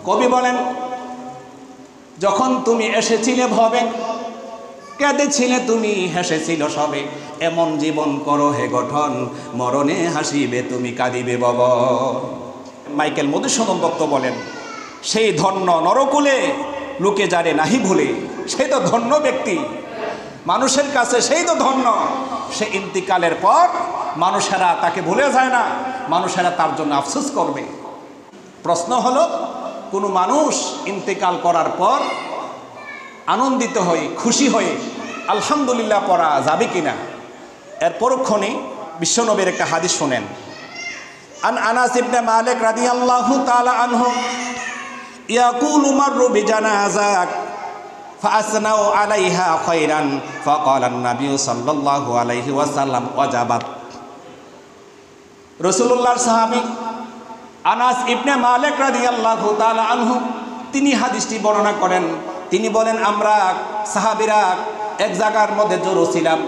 কবি বলেন, যখন তুমি এসেছিলে ভবে, কেঁদেছিলে তুমি, হেসেছিল সবে, এমন জীবন করো হে গঠন, মরণে হাসিবে তুমি, কাঁদিবে বব। মাইকেল মধুসূদন দত্ত বলেন, সেই ধন্য নরকুলে লোকে যারে নাহি ভুলে, সেই তো ধন্য ব্যক্তি মানুষের কাছে, সেই তো ধন্য। সে ইন্তিকালের পর মানুষেরা তাকে ভুলে যায় না, মানুষেরা তার জন্য আফসোস করবে। প্রশ্ন হলো, কোনো মানুষ ইন্তিকাল করার পর আনন্দিত হয়ে, খুশি হয়ে আলহামদুলিল্লাহ পড়া যাবে কিনা? এর পরক্ষণে বিশ্বনবীর একটা হাদিস শোনেন। আন আনাস ইবনে মালিক রাদিয়াল্লাহু তাআলা আনহু ইয়াকুলু মাররু বিজানাযাক ফাআসনাউ আলাইহা খায়রান ফাকালা আন-নাবী সাল্লাল্লাহু আলাইহি ওয়াসাল্লাম ওয়াজাবাত। রাসূলুল্লাহর সাহাবী আনাস ইবনে মালিক রাদিয়াল্লাহু তাআলা আনহু তিনি হাদিসটি বর্ণনা করেন। তিনি বলেন, আমরা সাহাবীরা এক জায়গার মধ্যে জড়ো ছিলাম,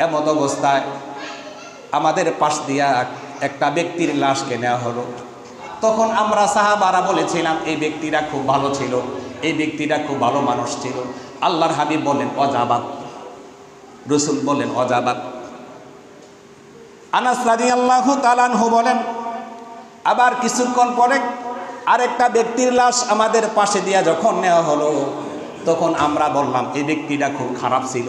এমত অবস্থায় আমাদের পাশ দিয়া একটা ব্যক্তির লাশকে নেওয়া হলো। তখন আমরা সাহাবারা বলেছিলাম, এই ব্যক্তিটা খুব ভালো ছিল, এই ব্যক্তিটা খুব ভালো মানুষ ছিল। আল্লাহর হাবিব বলেন ওয়াজাবাত, রাসূল বলেন ওয়াজাবাত। আনাস রাদিয়াল্লাহু তাআলা আনহু বলেন, আবার কিছুক্ষণ পরে আরেকটা ব্যক্তির লাশ আমাদের পাশে দিয়া যখন নেওয়া হলো, তখন আমরা বললাম, এই ব্যক্তিটা খুব খারাপ ছিল,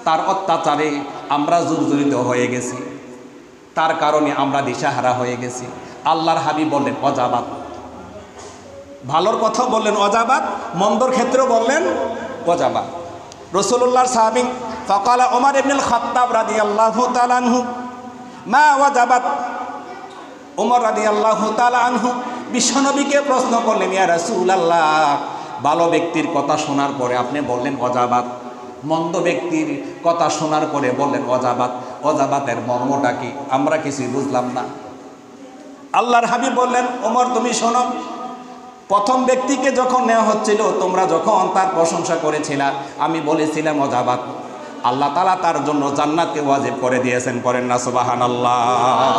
তার অত্যাচারে আমরা জর্জরিত হয়ে গেছি, তার কারণে আমরা দিশাহারা হয়ে গেছি। আল্লাহর হাবিব বললেন ওয়াজাবাত। ভালোর কথা বললেন ওয়াজাবাত, মন্দর ক্ষেত্রেও বললেন ওয়াজাবাত। রাসূলুল্লাহর সাহাবী ফাকালা ওমর ইবনুল খাত্তাব রাদিয়াল্লাহু তাআলা আনহু মা ওয়াজাবাত। ওমর রাদিয়াল্লাহু তাআলা আনহু বিশ্বনবীকে প্রশ্ন করলেন, ইয়া রাসূলুল্লাহ, ভালো ব্যক্তির কথা শোনার পরে আপনি বললেন ওয়াজাবাত, মন্দ ব্যক্তির কথা শোনার পরে বললেন ওয়াজাবাত, ওয়াজাবাতের মর্মটা কি? আমরা কিছুই বুঝলাম না। আল্লাহর হাবিব বললেন, ওমর তুমি শোনো, প্রথম ব্যক্তিকে যখন নেওয়া হচ্ছিল, তোমরা যখন তার প্রশংসা করেছিলা, আমি বলেছিলাম ওয়াজাবাত, আল্লাহ তাআলা তার জন্য জান্নাতকে ওয়াজিব করে দিয়েছেন, পড়েন না সুবহানাল্লাহ।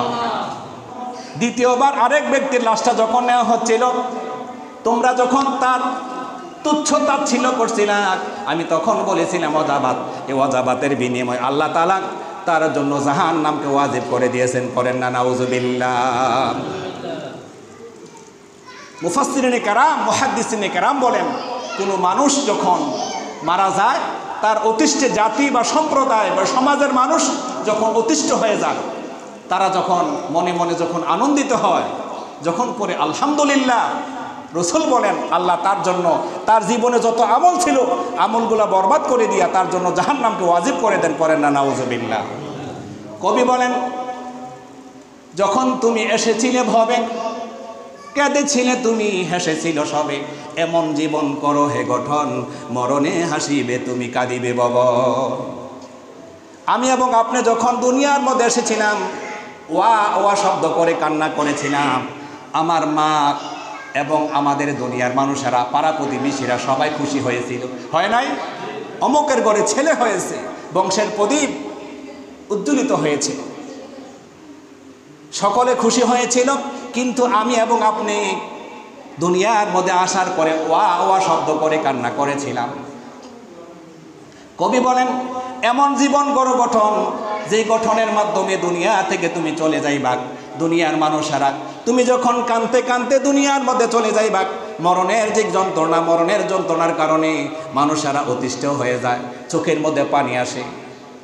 দ্বিতীয়বার আরেক ব্যক্তির লাশটা যখন নেওয়া হচ্ছিল, তোমরা যখন তার তুচ্ছ তাচ্ছিল্য করছিলা, আমি তখন বলেছিলাম ওয়াজাবাত, এই ওয়াজাবাতের বিনিময় আল্লাহ তাআলা তার জন্য জাহান্নামকে ওয়াজিব করে দিয়েছেন, করেন না নাউজুবিল্লাহ। মুফাসসিরিনে কেরাম, মুহাদ্দিসিনে কেরাম বলেন, কোনো মানুষ যখন মারা যায়, তার অতিষ্ঠ জাতি বা সম্প্রদায় বা সমাজের মানুষ যখন অতিষ্ঠ হয়ে যায়, তারা যখন মনে মনে যখন আনন্দিত হয়, যখন পরে আলহামদুলিল্লাহ, রাসূল বলেন আল্লাহ তার জন্য তার জীবনে যত আমল ছিল, আমলগুলো বরবাদ করে দিয়া তার জন্য জাহান্নামকে ওয়াজিব করে দেন, করেন না নাউজুবিল্লাহ। কবি বলেন, যখন তুমি এসেছিলে ভবে, কেঁদেছিলে তুমি, হেসেছিল সবে, এমন জীবন করো হে গঠন, মরণে হাসিবে তুমি, কাঁদিবে বব। আমি এবং আপনি যখন দুনিয়ার মধ্যে এসেছিলাম, ওয়া ওয়া শব্দ করে কান্না করেছিলাম। আমার মা এবং আমাদের দুনিয়ার মানুষেরা, পাড়া প্রতিবেশীরা সবাই খুশি হয়েছিল, হয় নাই? অমুকের ঘরে ছেলে হয়েছে, বংশের প্রদীপ উজ্জ্বলিত হয়েছে, সকলে খুশি হয়েছিল। কিন্তু আমি এবং আপনি দুনিয়ার মধ্যে আসার পরে ওয়া ওয়া শব্দ করে কান্না করেছিলাম। কবি বলেন, এমন জীবন গড় গঠন, যে গঠনের মাধ্যমে দুনিয়া থেকে তুমি চলে যাইবা। দুনিয়ার মানুষেরা তুমি যখন কাঁদতে কাঁদতে দুনিয়ার মধ্যে চলে যাইবা, মরণের যে যন্ত্রণা, মরণের যন্ত্রণার কারণে মানুষেরা অতিষ্ঠ হয়ে যায়, চোখের মধ্যে পানি আসে।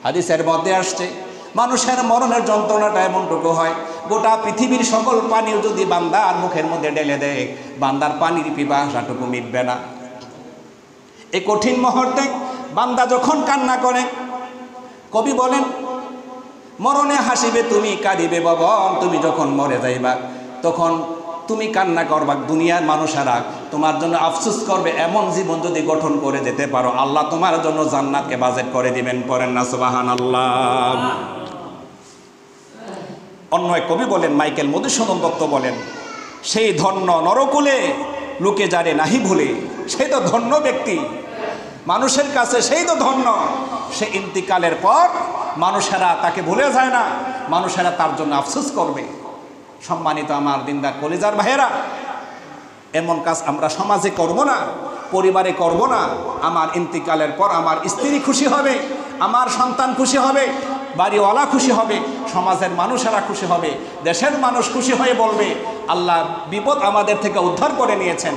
হাদিসের মধ্যে আসছে, মানুষের মরণের যন্ত্রণাটা এমনটুকু হয়, গোটা পৃথিবীর সকল পানি যদি বান্দার মুখের মধ্যে ঢেলে দেয়, বান্দার পানির পিপাসাটুকু মিটবে না। এই কঠিন মুহূর্তে বান্দা যখন কান্না করে, কবি বলেন, মরণে হাসিবে তুমি, কাঁদিবে ভবন। তুমি যখন মরে যাইবা, তখন তুমি কান্না করবা, দুনিয়ার মানুষেরা তোমার জন্য আফসোস করবে। এমন জীবন যদি গঠন করে যেতে পারো, আল্লাহ তোমার জন্য জান্নাতকে বাজেট করে দিবেন, পড়েন না সুবহানাল্লাহ। অন্য এক কবি বলেন, মাইকেল মধুসূদন দত্ত বলেন, সেই ধন্য নরকুলে লোকে যারে নাহি ভুলে, সেই তো ধন্য ব্যক্তি মানুষের কাছে, সেই তো ধন্য। সে ইন্তিকালের পর মানুষেরা তাকে ভুলে যায় না, মানুষেরা তার জন্য আফসোস করবে। সম্মানিত আমার দিনদার কলিজার ভাইয়েরা, এমন কাজ আমরা সমাজে করব না, পরিবারে করব না। আমার ইন্তিকালের পর আমার স্ত্রী খুশি হবে, আমার সন্তান খুশি হবে, বাড়িওয়ালা খুশি হবে, সমাজের মানুষেরা খুশি হবে, দেশের মানুষ খুশি হয়ে বলবে আল্লাহ বিপদ আমাদের থেকে উদ্ধার করে নিয়েছেন।